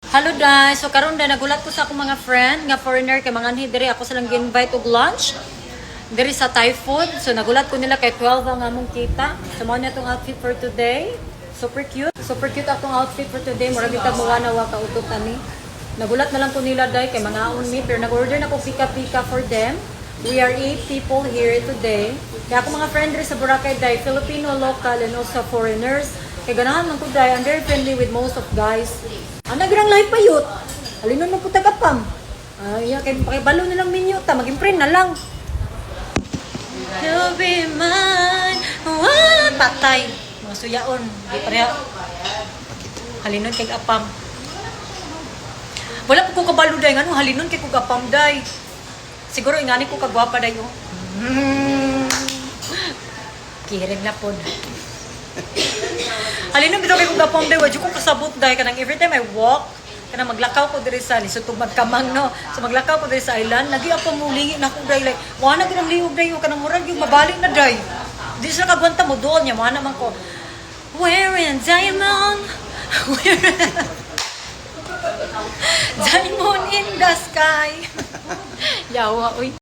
Hello guys, so karon na nagulat ko sa akong mga friend nga foreigner kay mga anhi diri ako silang gi-invite og lunch diri sa Thai food. So nagulat ko nila kay 12 ang among kita. So mao na itong outfit for today. Super cute. Super cute atong outfit for today. Murag bitag muwana wa kautot ani. Nagulat na lang ko nila dai kay mga aon mi pero nag-order na ko pika-pika for them. We are 8 people here today. Kaya ako mga friend diri sa Boracay dai, Filipino, local and also foreigners. Kay ganahan man ko dai, I'm very friendly with most of guys. Nagrang live pa yut. Alinon mo po tagapam. Ay, kay pakibalo na lang minyo ta, mag-imprint na lang. You'll be mine. Patay. Mga suyaon. Di pareha. Halinon kay apam. Wala po ko kabalo day. Nga halinon kay ko apam day. Siguro ingani ko kagwapa day. Oh. Kiring na po. Halinon bitaw kay kung gapon day, wadyo ko kasabot day kanang every time I walk, kanang maglakaw ko diri sa lisod tug magkamang no. So maglakaw ko diri sa island, lagi ako mulingi na ko day like, wa na ginang liog day kanang murag yung mabalik na day. Di sila kagwanta mo doon nya, wa naman ko. Wearing diamond. Diamond in the sky. Yawa, uy.